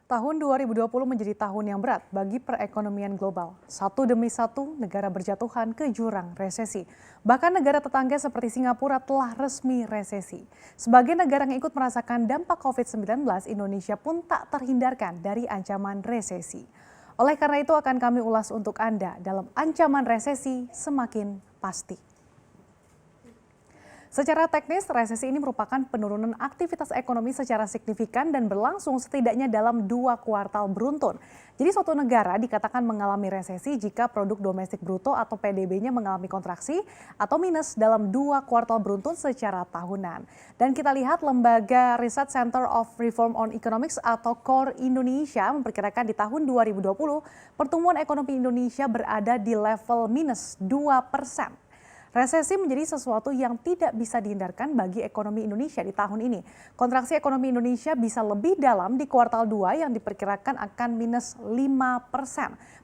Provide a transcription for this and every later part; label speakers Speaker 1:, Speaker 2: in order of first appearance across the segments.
Speaker 1: Tahun 2020 menjadi tahun yang berat bagi perekonomian global. Satu demi satu negara berjatuhan ke jurang resesi. Bahkan negara tetangga seperti Singapura telah resmi resesi. Sebagai negara yang ikut merasakan dampak COVID-19, Indonesia pun tak terhindarkan dari ancaman resesi. Oleh karena itu akan kami ulas untuk Anda dalam ancaman resesi semakin pasti. Secara teknis, resesi ini merupakan penurunan aktivitas ekonomi secara signifikan dan berlangsung setidaknya dalam 2 kuartal beruntun. Jadi suatu negara dikatakan mengalami resesi jika produk domestik bruto atau PDB-nya mengalami kontraksi atau minus dalam 2 kuartal beruntun secara tahunan. Dan kita lihat lembaga Research Center of Reform on Economics atau KOR Indonesia memperkirakan di tahun 2020 pertumbuhan ekonomi Indonesia berada di level minus 2%. Resesi menjadi sesuatu yang tidak bisa dihindarkan bagi ekonomi Indonesia di tahun ini. Kontraksi ekonomi Indonesia bisa lebih dalam di kuartal 2 yang diperkirakan akan minus 5%.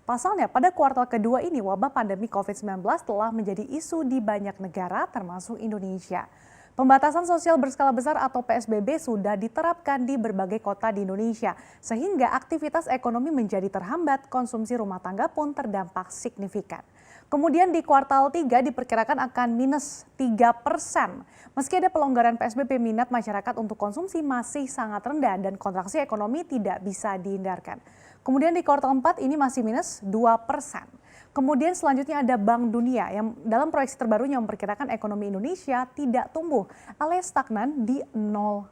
Speaker 1: Pasalnya pada kuartal kedua ini wabah pandemi COVID-19 telah menjadi isu di banyak negara termasuk Indonesia. Pembatasan sosial berskala besar atau PSBB sudah diterapkan di berbagai kota di Indonesia, sehingga aktivitas ekonomi menjadi terhambat, konsumsi rumah tangga pun terdampak signifikan. Kemudian di kuartal 3 diperkirakan akan minus 3%. Meski ada pelonggaran PSBB, minat masyarakat untuk konsumsi masih sangat rendah dan kontraksi ekonomi tidak bisa dihindarkan. Kemudian di kuartal 4 ini masih minus 2%. Kemudian selanjutnya ada Bank Dunia yang dalam proyeksi terbarunya memperkirakan ekonomi Indonesia tidak tumbuh alias stagnan di 0%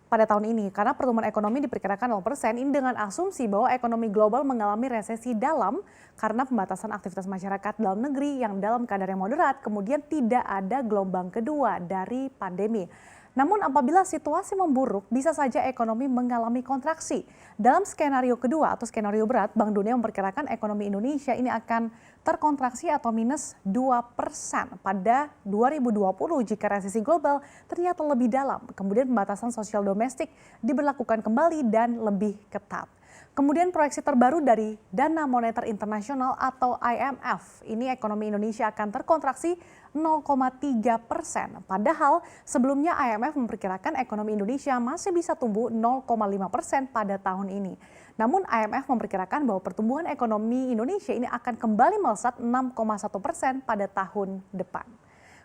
Speaker 1: pada tahun ini. Karena pertumbuhan ekonomi diperkirakan 0% ini dengan asumsi bahwa ekonomi global mengalami resesi dalam karena pembatasan aktivitas masyarakat dalam negeri yang dalam kadar yang moderat, kemudian tidak ada gelombang kedua dari pandemi. Namun apabila situasi memburuk, bisa saja ekonomi mengalami kontraksi. Dalam skenario kedua atau skenario berat, Bank Dunia memperkirakan ekonomi Indonesia ini akan terkontraksi atau minus 2% pada 2020 jika resesi global ternyata lebih dalam. Kemudian pembatasan sosial domestik diberlakukan kembali dan lebih ketat. Kemudian proyeksi terbaru dari Dana Moneter Internasional atau IMF, ini ekonomi Indonesia akan terkontraksi 0,3%. Padahal sebelumnya IMF memperkirakan ekonomi Indonesia masih bisa tumbuh 0,5% pada tahun ini. Namun IMF memperkirakan bahwa pertumbuhan ekonomi Indonesia ini akan kembali melesat 6,1% pada tahun depan.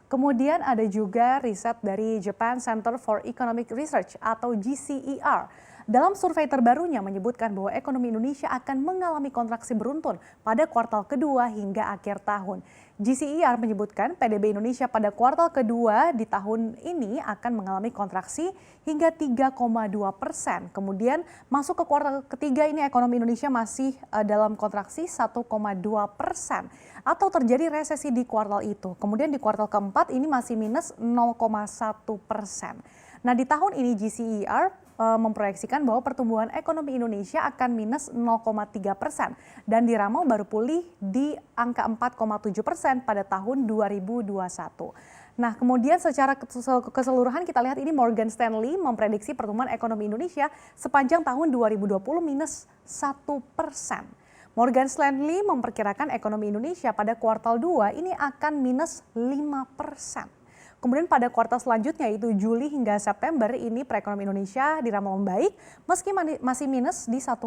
Speaker 1: Kemudian ada juga riset dari Japan Center for Economic Research atau GCER. Dalam survei terbarunya menyebutkan bahwa ekonomi Indonesia akan mengalami kontraksi beruntun pada kuartal kedua hingga akhir tahun. GCER menyebutkan PDB Indonesia pada kuartal kedua di tahun ini akan mengalami kontraksi hingga 3,2%. Kemudian masuk ke kuartal ketiga ini ekonomi Indonesia masih dalam kontraksi 1,2% atau terjadi resesi di kuartal itu. Kemudian di kuartal keempat ini masih minus 0,1%. Nah di tahun ini GCER memproyeksikan bahwa pertumbuhan ekonomi Indonesia akan minus 0,3% dan diramal baru pulih di angka 4,7% pada tahun 2021. Nah kemudian secara keseluruhan kita lihat ini Morgan Stanley memprediksi pertumbuhan ekonomi Indonesia sepanjang tahun 2020 minus 1%. Morgan Stanley memperkirakan ekonomi Indonesia pada kuartal 2 ini akan minus 5%. Kemudian pada kuartal selanjutnya yaitu Juli hingga September ini perekonomian Indonesia diramal membaik meski masih minus di 1,5%.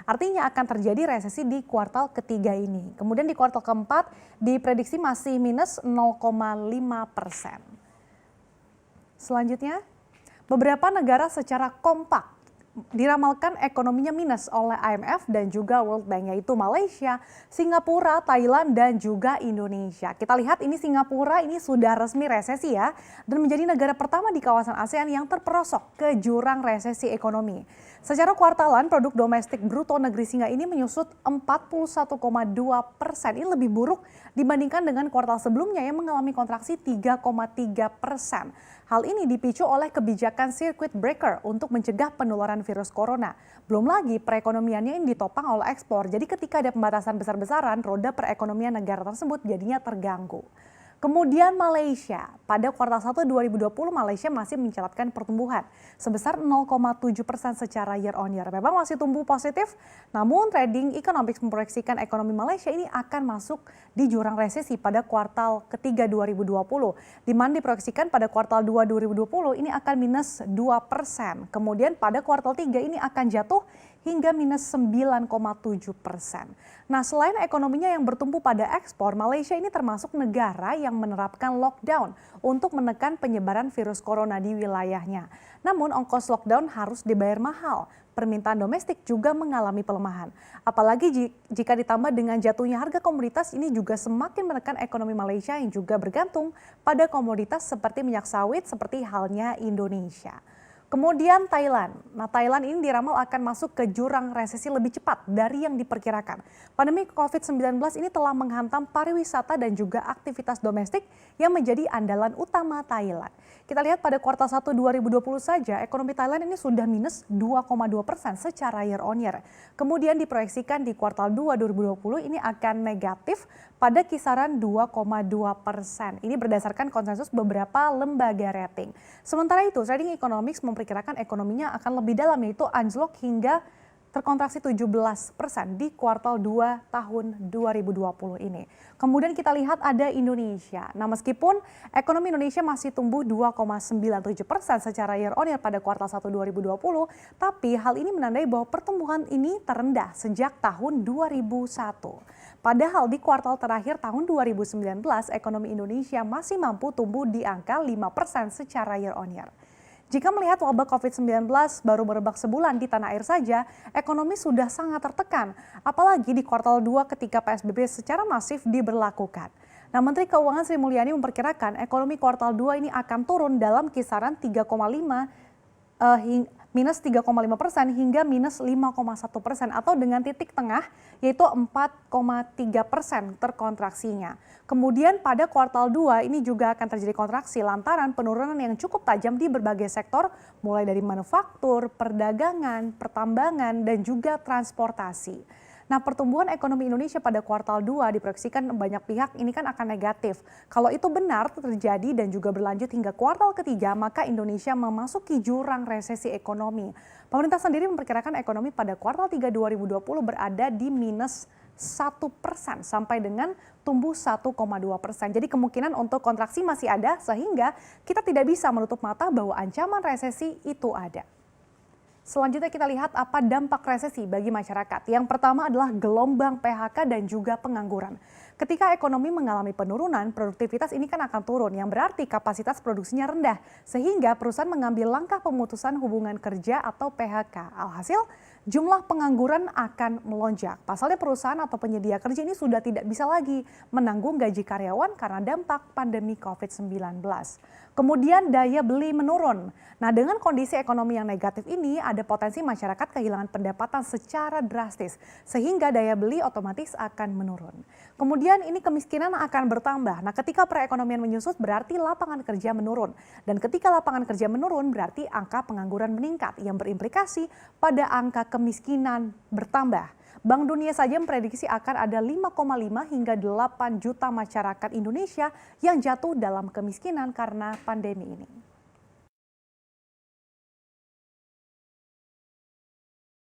Speaker 1: Artinya akan terjadi resesi di kuartal ketiga ini. Kemudian di kuartal keempat diprediksi masih minus 0,5%. Selanjutnya, beberapa negara secara kompak diramalkan ekonominya minus oleh IMF dan juga World Bank, yaitu Malaysia, Singapura, Thailand, dan juga Indonesia. Kita lihat ini Singapura ini sudah resmi resesi ya, dan menjadi negara pertama di kawasan ASEAN yang terperosok ke jurang resesi ekonomi. Secara kuartalan, produk domestik bruto negeri Singa ini menyusut 41,2%. Ini lebih buruk dibandingkan dengan kuartal sebelumnya yang mengalami kontraksi 3,3%. Hal ini dipicu oleh kebijakan circuit breaker untuk mencegah penularan virus corona. Belum lagi perekonomiannya ini ditopang oleh ekspor. Jadi ketika ada pembatasan besar-besaran, roda perekonomian negara tersebut jadinya terganggu. Kemudian Malaysia, pada kuartal 1 2020 Malaysia masih mencatatkan pertumbuhan sebesar 0,7% secara year on year. Memang masih tumbuh positif, namun Trading Economics memproyeksikan ekonomi Malaysia ini akan masuk di jurang resesi pada kuartal ketiga 2020. Di mana diproyeksikan pada kuartal 2 2020 ini akan minus 2%. Kemudian pada kuartal 3 ini akan jatuh hingga minus 9,7%. Nah, selain ekonominya yang bertumpu pada ekspor, Malaysia ini termasuk negara yang menerapkan lockdown untuk menekan penyebaran virus corona di wilayahnya. Namun, ongkos lockdown harus dibayar mahal. Permintaan domestik juga mengalami pelemahan. Apalagi jika ditambah dengan jatuhnya harga komoditas, ini juga semakin menekan ekonomi Malaysia yang juga bergantung pada komoditas seperti minyak sawit seperti halnya Indonesia. Kemudian Thailand. Nah, Thailand ini diramal akan masuk ke jurang resesi lebih cepat dari yang diperkirakan. Pandemi COVID-19 ini telah menghantam pariwisata dan juga aktivitas domestik yang menjadi andalan utama Thailand. Kita lihat pada kuartal 1 2020 saja, ekonomi Thailand ini sudah minus 2,2% secara year on year. Kemudian diproyeksikan di kuartal 2 2020 ini akan negatif pada kisaran 2,2%. Ini berdasarkan konsensus beberapa lembaga rating. Sementara itu, Trading Economics memperkirakan ekonominya akan lebih dalam, yaitu anjlok hingga terkontraksi 17% di kuartal 2 tahun 2020 ini. Kemudian kita lihat ada Indonesia. Nah, meskipun ekonomi Indonesia masih tumbuh 2,97% secara year on year pada kuartal 1 2020, tapi hal ini menandai bahwa pertumbuhan ini terendah sejak tahun 2001. Padahal di kuartal terakhir tahun 2019, ekonomi Indonesia masih mampu tumbuh di angka 5% secara year on year. Jika melihat wabah COVID-19 baru merebak sebulan di tanah air saja, ekonomi sudah sangat tertekan, apalagi di kuartal 2 ketika PSBB secara masif diberlakukan. Nah, Menteri Keuangan Sri Mulyani memperkirakan ekonomi kuartal 2 ini akan turun dalam kisaran minus 3,5% hingga minus 5,1% atau dengan titik tengah yaitu 4,3% terkontraksinya. Kemudian pada kuartal 2 ini juga akan terjadi kontraksi lantaran penurunan yang cukup tajam di berbagai sektor mulai dari manufaktur, perdagangan, pertambangan, dan juga transportasi. Nah, pertumbuhan ekonomi Indonesia pada kuartal 2 diproyeksikan banyak pihak ini kan akan negatif. Kalau itu benar terjadi dan juga berlanjut hingga kuartal ketiga, maka Indonesia memasuki jurang resesi ekonomi. Pemerintah sendiri memperkirakan ekonomi pada kuartal 3 2020 berada di minus 1% sampai dengan tumbuh 1,2%. Jadi kemungkinan untuk kontraksi masih ada sehingga kita tidak bisa menutup mata bahwa ancaman resesi itu ada. Selanjutnya kita lihat apa dampak resesi bagi masyarakat. Yang pertama adalah gelombang PHK dan juga pengangguran. Ketika ekonomi mengalami penurunan, produktivitas ini kan akan turun, yang berarti kapasitas produksinya rendah, sehingga perusahaan mengambil langkah pemutusan hubungan kerja atau PHK. Alhasil, jumlah pengangguran akan melonjak. Pasalnya perusahaan atau penyedia kerja ini sudah tidak bisa lagi menanggung gaji karyawan karena dampak pandemi COVID-19. Kemudian daya beli menurun. Nah, dengan kondisi ekonomi yang negatif ini, ada potensi masyarakat kehilangan pendapatan secara drastis, sehingga daya beli otomatis akan menurun. Kemudian ini kemiskinan akan bertambah. Nah, ketika perekonomian menyusut berarti lapangan kerja menurun. Dan ketika lapangan kerja menurun berarti angka pengangguran meningkat yang berimplikasi pada angka kemiskinan bertambah. Bank Dunia saja memprediksi akan ada 5,5 hingga 8 juta masyarakat Indonesia yang jatuh dalam kemiskinan karena pandemi ini.